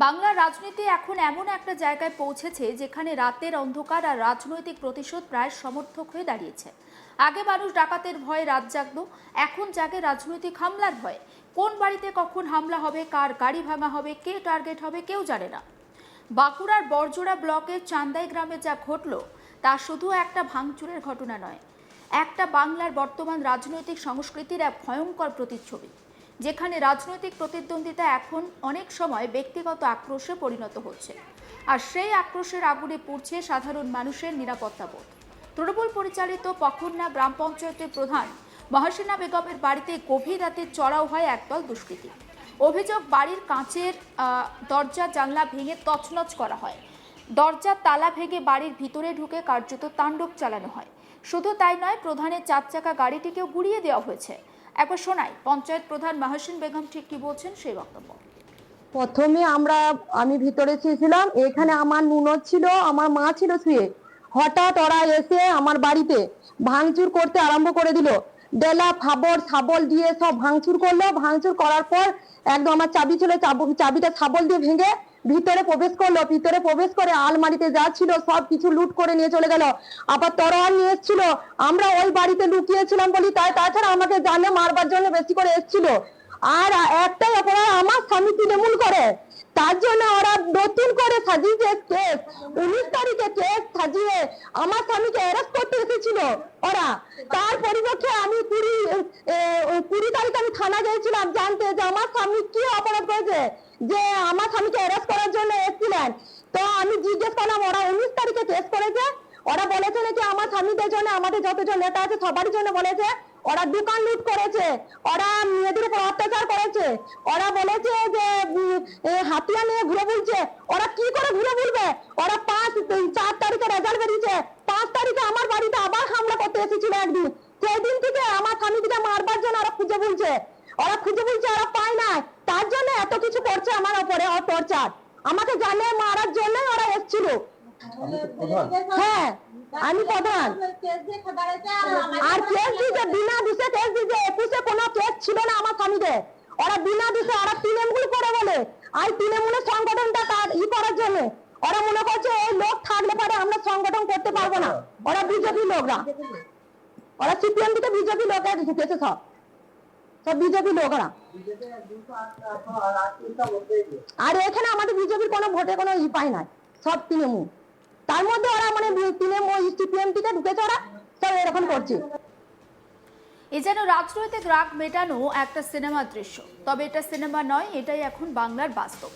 বাংলার রাজনীতি এখন এমন একটা জায়গায় পৌঁছেছে যেখানে রাতের অন্ধকার আর রাজনৈতিক প্রতিশোধ প্রায় সমর্থক হয়ে দাঁড়িয়েছে। আগে মানুষ ডাকাতের ভয়ে রাত জাগতো, এখন জাগে রাজনৈতিক হামলার ভয়ে। কোন বাড়িতে কখন হামলা হবে, কার গাড়ি ভাঙা হবে, কে টার্গেট হবে কেউ জানে না। বাঁকুড়ার বড়জোড়া ব্লকের চান্দাই গ্রামে যা ঘটল তা শুধু একটা ভাঙচুরের ঘটনা নয়, একটা বাংলার বর্তমান রাজনৈতিক সংস্কৃতির এক ভয়ঙ্কর প্রতিচ্ছবি, যেখানে রাজনৈতিক প্রতিদ্বন্দ্বিতা এখন অনেক সময় ব্যক্তিগত আক্রোশে পরিণত হচ্ছে, আর সেই আক্রোশের আগুনে পুড়ছে সাধারণ মানুষের নিরাপত্তাবোধ। তৃণমূল পরিচালিত পখরনা গ্রাম পঞ্চায়েতের প্রধান মহাসিনা বেগমের বাড়িতে গভীর রাতে চড়াও হয় একদল দুষ্কৃতী। অভিযোগ, বাড়ির কাঁচের দরজা জানলা ভেঙে তছনছ করা হয়, দরজার তালা ভেঙে বাড়ির ভিতরে ঢুকে কার্যত তাণ্ডব চালানো হয়। শুধু তাই নয়, প্রধানের 4 চাকা গাড়িটিকেও গুড়িয়ে দেওয়া হয়েছে। একবার শোনাই পঞ্চায়েত প্রধান মহাসিন বেগম ঠিক কি বলছেন সেই বক্তব্য। প্রথমে আমি ভিতরে ছিলাম, এখানে আমার নুনর ছিল, আমার মা ছিল শুয়ে। হঠাৎ ওরা এসে আমার বাড়িতে ভাঙচুর করতে আরম্ভ করে দিল। ডেলা ফাবর শাবল দিয়ে সব ভাঙচুর করলো। ভাঙচুর করার পর একদম আমার চাবি ছিল, চাবিটা শাবল দিয়ে ভেঙে ভিতরে প্রবেশ করলো। ভিতরে প্রবেশ করে আলমারিতে যা ছিল সব কিছু লুট করে নিয়ে চলে গেল। আবার তরোয়াল নিয়ে এসেছিল। আমরা ওই বাড়িতে লুকিয়েছিলাম বলি তাছাড়া আমাকে জানে মারবার জন্য বেশি করে এসেছিল। আর একটাই অপরাধ, আমার স্বামী তৃণমূল করে, তার জন্য ওরা নতুন করে সাজিয়েছে কেস। 19 তারিখে কেস সাজিয়ে আমার স্বামীকে অ্যারেস্ট করতে এসেছিল ওরা। তার পরিবর্তে আমি 20 তারিখে আমি থানা গিয়েছিলাম জানতে যে আমার স্বামী কি অপরাধ করেছে, যে আমার স্বামীকে অ্যারেস্ট করার জন্য এসেছিলেন। তো আমি জিজ্ঞেস করলাম, ওরা 19 তারিখে কেস করেছে। ওরা বলেছে নাকি আমার স্বামীদের জন্য, আমাদের যতজন নেতা আছে সবারই জন্য বলেছে। ওরা দোকান লুট করেছে, ওরা মেয়েদের উপর অত্যাচার করেছে, ওরা বলেছে যে হাতিয়ার নিয়ে ঘুরে বুলছে। ওরা কি করে ঘুরে বুলবে? ওরা 4 তারিখে রেজাল্ট বেরিয়েছে, 5 তারিখে আমার বাড়িতে আবার হামলা করতে এসেছিল একদিন। সেই দিন থেকে আমার স্বামীকে মারবার জন্য ওরা খুঁজে বুলছে, ওরা পায় না। তার জন্য এত কিছু করছে আমার উপরে, টর্চার। আমাকে জানে মারার জন্য ওরা এসেছিল। হ্যাঁ, আমি প্রধান। আর কেস দিয়েছে বিনা দোষে, কেস দিয়েছে। 21-এ কোনো কেস ছিল না আমার স্বামীদের। ওরা বিনা দোষে, ওরা তৃণমূল করে বলে। আর তৃণমূলের সংগঠনটা তার করার জন্য ওরা মনে করছে এই লোক থাকলে পরে আমরা সংগঠন করতে পারবো না। ওরা বিজেপি লোকরা, ওরা সিপিএম থেকে বিজেপি লোকরা ঢুকেছে, সব বিজেপি লোকরা। আর এখানে আমাদের বিজেপির কোনো ভোটে কোনো পায় না, সব তৃণমূল। তার মধ্যে ওরা মানে সিপিএম থেকে ঢুকেছে, ওরা সব এরকম করছে। এ যেন রাজনৈতিক রাগ মেটানো একটা সিনেমার দৃশ্য, তবে এটা সিনেমা নয়, এটাই এখন বাংলার বাস্তব।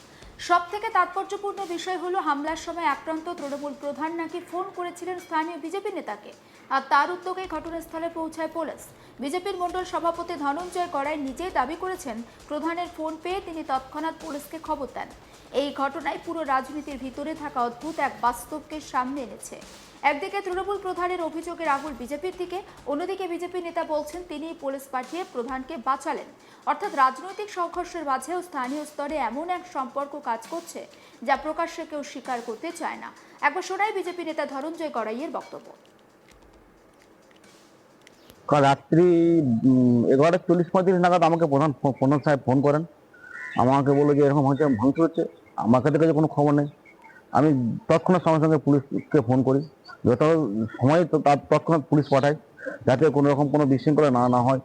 সব থেকে তাৎপর্যপূর্ণ বিষয় হলো, হামলার সময় আক্রান্ত তৃণমূল প্রধান নাকি ফোন করেছিলেন স্থানীয় বিজেপি নেতাকে, আর তার উদ্যোগে ঘটনাস্থলে পৌঁছায় পুলিশ। বিজেপির মণ্ডল সভাপতি ধনঞ্জয় গড়াই নিজেই দাবি করেছেন, প্রধানের ফোন পেয়ে তিনি তৎক্ষণাৎ পুলিশকে খবর দেন। এই ঘটনায় পুরো রাজনীতির ভিতরে থাকা অদ্ভুত এক বাস্তবকে সামনে এনেছে। একদিকে তৃণমূল প্রধানের অভিযোগের আঙুল বিজেপির দিকে, অন্যদিকে বিজেপি নেতা বলছেন তিনি পুলিশ পাঠিয়ে প্রধানকে বাঁচালেন। অর্থাৎ রাজনৈতিক সংঘর্ষের মাঝেও স্থানীয় স্তরে এমন এক সম্পর্ক কাজ করছে যা প্রকাশ্যে কেউ স্বীকার করতে চায় না। একবার শোনাই বিজেপি নেতা ধনঞ্জয় গড়াইয়ের বক্তব্য। রাত্রি 11:40-35 নাগাদ আমাকে প্রধান সাহেব ফোন করেন। আমাকে বললো যে এরকম হচ্ছে, ভাঙচুর হচ্ছে। আমার কাছে কোনো খবর নেই। আমি তৎক্ষণাৎ সঙ্গে সঙ্গে পুলিশকে ফোন করি। যত সময় তার তৎক্ষণাৎ পুলিশ পাঠাই, যাতে কোনো রকম কোনো বিশৃঙ্খলা না হয়।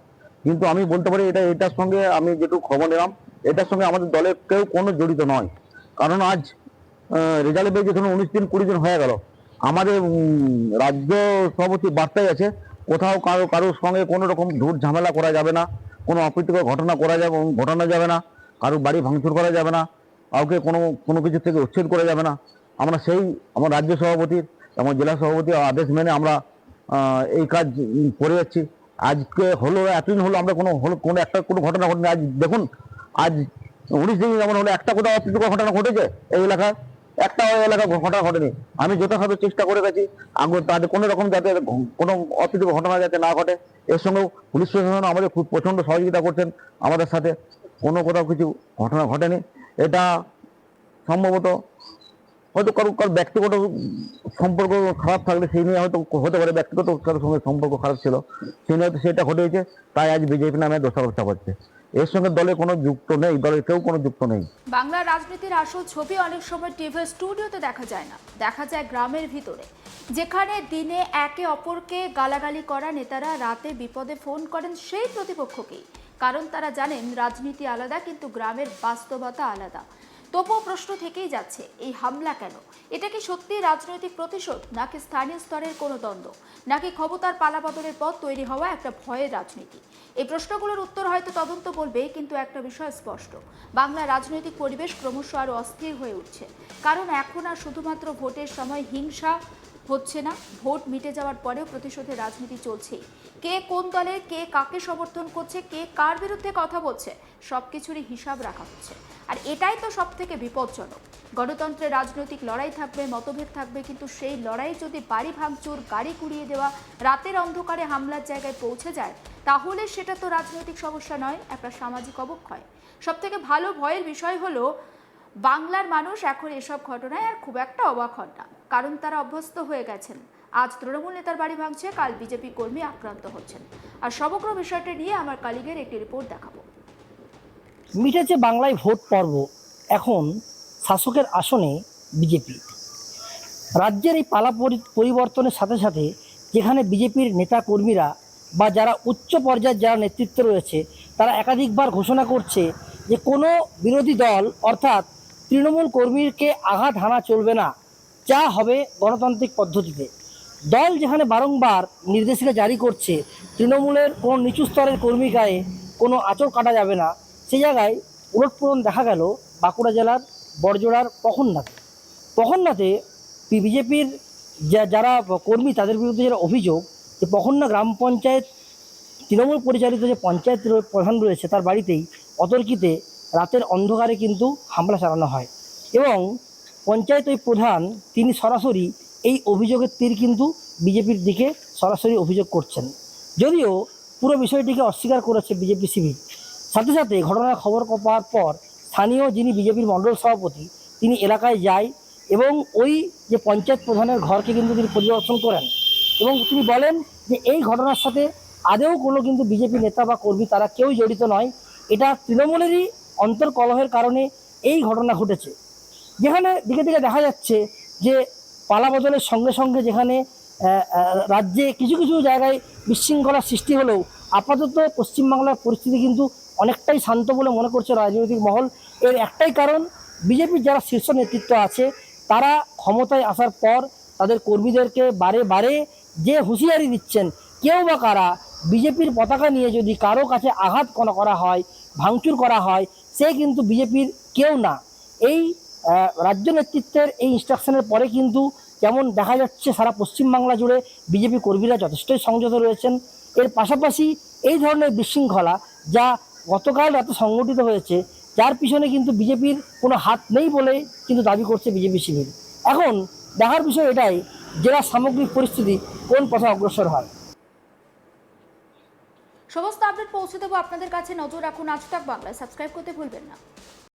কিন্তু আমি বলতে পারি এটার সঙ্গে আমি যেটুকু খবর নিলাম, এটার সঙ্গে আমাদের দলের কেউ কোনো জড়িত নয়। কারণ আজ রেজাল্ট বেরিয়ে ধরুন 19 দিন 20 দিন হয়ে গেল। আমাদের রাজ্য সভাপতি বার্তায় আছে, কোথাও কারোর সঙ্গে কোনো রকম ঝুট ঝামেলা করা যাবে না, কোনো অপ্রীতিকর ঘটানো যাবে না, কারোর বাড়ি ভাঙচুর করা যাবে না, কাউকে কোনো কিছু থেকে উচ্ছেদ করা যাবে না। আমরা আমার রাজ্য সভাপতির এবং জেলা সভাপতির আদেশ মেনে আমরা এই কাজ করে যাচ্ছি। আজকে হলো এতদিন হলো আমরা কোনো ঘটনা ঘটেনি। আজ দেখুন, আজ 19 দিন যেমন হলো, একটা কোথাও অপ্রীতিকর ঘটনা ঘটেছে এই এলাকায়? একটা এলাকা ঘটনা ঘটেনি। আমি যথাসাধ্য চেষ্টা করে গেছি তাদের কোনো রকম যাতে কোনো অপ্রীতিকর ঘটনা যাতে না ঘটে। এর সঙ্গে পুলিশ প্রশাসন আমাদের খুব প্রচন্ড সহযোগিতা করছেন আমাদের সাথে। কোথাও কিছু ঘটনা ঘটেনি। এটা সম্ভবত হয়তো কারোর ব্যক্তিগত সম্পর্ক খারাপ থাকলে সেই নিয়ে হয়তো হতে পারে, ব্যক্তিগত কারোর সঙ্গে সম্পর্ক খারাপ ছিল সেই নিয়ে হয়তো সেটা ঘটেছে, তাই আজ বিজেপি নামে দোষারোপ চাপাচ্ছে। এর সঙ্গে দলের কোনো যুক্ত নেই, দলের কেউ কোনো যুক্ত নেই। বাংলা রাজনীতির আসল ছবি অনেক সময় টিভি স্টুডিওতে দেখা যায় না, দেখা যায় গ্রামের ভিতরে, যেখানে দিনে একে অপরকে গালাগালি করা নেতারা রাতে বিপদে ফোন করেন সেই প্রতিপক্ষকেই। কারণ তারা জানেন রাজনীতি আলাদা, কিন্তু গ্রামের বাস্তবতা আলাদা। তবুও প্রশ্ন থেকেই যাচ্ছে, এই হামলা কেন? এটা কি সত্যি রাজনৈতিক প্রতিশোধ, নাকি স্থানীয় স্তরের কোনো দ্বন্দ্ব, নাকি ক্ষমতার পালাবদলের পথ তৈরি হওয়া একটা ভয়ের রাজনীতি? এই প্রশ্নগুলোর উত্তর হয়তো তদন্ত বলবে, কিন্তু একটা বিষয় স্পষ্ট, বাংলা রাজনৈতিক পরিবেশ ক্রমশ আরও অস্থির হয়ে উঠছে। কারণ এখন আর শুধুমাত্র ভোটের সময় হিংসা হচ্ছে না, ভোট মিটে যাওয়ার পরেও প্রতিশোধের রাজনীতি চলছেই। কে কোন দলের, কে কাকে সমর্থন করছে, কে কার বিরুদ্ধে কথা বলছে, সবকিছুরই হিসাব রাখা হচ্ছে। আর এটাই তো সব থেকে বিপজ্জনক। গণতন্ত্রের রাজনৈতিক লড়াই থাকবে, মতভেদ থাকবে, কিন্তু সেই লড়াই যদি বাড়ি ভাঙচুর, গাড়ি কুড়িয়ে দেওয়া, রাতের অন্ধকারে হামলার জায়গায় পৌঁছে যায়, তাহলে সেটা তো রাজনৈতিক সমস্যা নয়, একটা সামাজিক অবক্ষয়। সব থেকে ভালো ভয়ের বিষয় হলো, বাংলার মানুষ এখন এসব ঘটনায় আর খুব একটা অবাক হন না, কারণ তারা অভ্যস্ত হয়ে গেছেন। আজ তৃণমূল নেতার বাড়ি ভাঙছে, কাল বিজেপি কর্মী আক্রান্ত হচ্ছেন। আর সমগ্র বিষয়টা নিয়ে আমার কলিগের একটি রিপোর্ট দেখাবো। মিটেছে বাংলায় ভোট পর্ব, এখন শাসকের আসনে বিজেপি। রাজ্যের এই পালা পরিবর্তনের সাথে সাথে যেখানে বিজেপির নেতা কর্মীরা বা যারা উচ্চ পর্যায়ের যারা নেতৃত্ব রয়েছে, তারা একাধিকবার ঘোষণা করছে যে কোনো বিরোধী দল অর্থাৎ তৃণমূল কর্মীকে আঘাত হানা চলবে না, যা হবে গণতান্ত্রিক পদ্ধতিতে। দল যেখানে বারংবার নির্দেশিকা জারি করছে তৃণমূলের কোনো নিচু স্তরের কর্মী গায়ে কোনো আঁচড় কাটা যাবে না, সেই জায়গায় উলটপুলট দেখা গেল বাঁকুড়া জেলার বড়জোড়ার পখন্নাতে বিজেপির যারা কর্মী তাদের বিরুদ্ধে যারা অভিযোগ যে পখন্না গ্রাম পঞ্চায়েত তৃণমূল পরিচালিত যে পঞ্চায়েত প্রধান রয়েছে তার বাড়িতেই অতর্কিতে রাতের অন্ধকারে কিন্তু হামলা চালানো হয় এবং পঞ্চায়েত ওই প্রধান তিনি সরাসরি এই অভিযোগের তীর কিন্তু বিজেপির দিকে সরাসরি অভিযোগ করছেন। যদিও পুরো বিষয়টিকে অস্বীকার করেছে বিজেপি শিবির। সাথে সাথে ঘটনার খবর পাওয়ার পর স্থানীয় যিনি বিজেপির মণ্ডল সভাপতি তিনি এলাকায় যায় এবং ওই যে পঞ্চায়েত প্রধানের ঘরকে কিন্তু তিনি পরিদর্শন করেন এবং তিনি বলেন যে এই ঘটনার সাথে আদেও কোনো কিন্তু বিজেপি নেতা বা কর্মী তারা কেউ জড়িত নয়, এটা তৃণমূলেরই অন্তর্কলহের কারণে এই ঘটনা ঘটেছে। যেখানে দিকে দিকে দেখা যাচ্ছে যে পালাবদলের সঙ্গে সঙ্গে যেখানে রাজ্যে কিছু কিছু জায়গায় বিশৃঙ্খলার সৃষ্টি হলেও আপাতত পশ্চিমবাংলার পরিস্থিতি কিন্তু অনেকটাই শান্ত বলে মনে করছে রাজনৈতিক মহল। এর একটাই কারণ, বিজেপির যারা শীর্ষ নেতৃত্ব আছে তারা ক্ষমতায় আসার পর তাদের কর্মীদেরকে বারে বারে যে হুঁশিয়ারি দিচ্ছেন, কেউ বা কারা বিজেপির পতাকা নিয়ে যদি কারো কাছে আঘাত করা হয়, ভাঙচুর করা হয়, সে কিন্তু বিজেপির কেউ না। এই রাজ্য নেতৃত্বের এই ইনস্ট্রাকশনের পরে কিন্তু যেমন দেখা যাচ্ছে সারা পশ্চিমবাংলা জুড়ে বিজেপি কর্মীরা যথেষ্টই সংযত রয়েছেন। এর পাশাপাশি এই ধরনের বিশৃঙ্খলা যা গতকাল রাতে সংগঠিত হয়েছে, যার পিছনে কিন্তু বিজেপির কোনো হাত নেই বলে কিন্তু দাবি করছে বিজেপি শিবির। এখন দেখার বিষয় এটাই, জেলার সামগ্রিক পরিস্থিতি কোন পথে অগ্রসর হয়। সমস্ত আপডেট পৌঁছে দেবো আপনাদের কাছে, নজর রাখুন আজ তাক বাংলায়, সাবস্ক্রাইব করতে ভুলবেন না।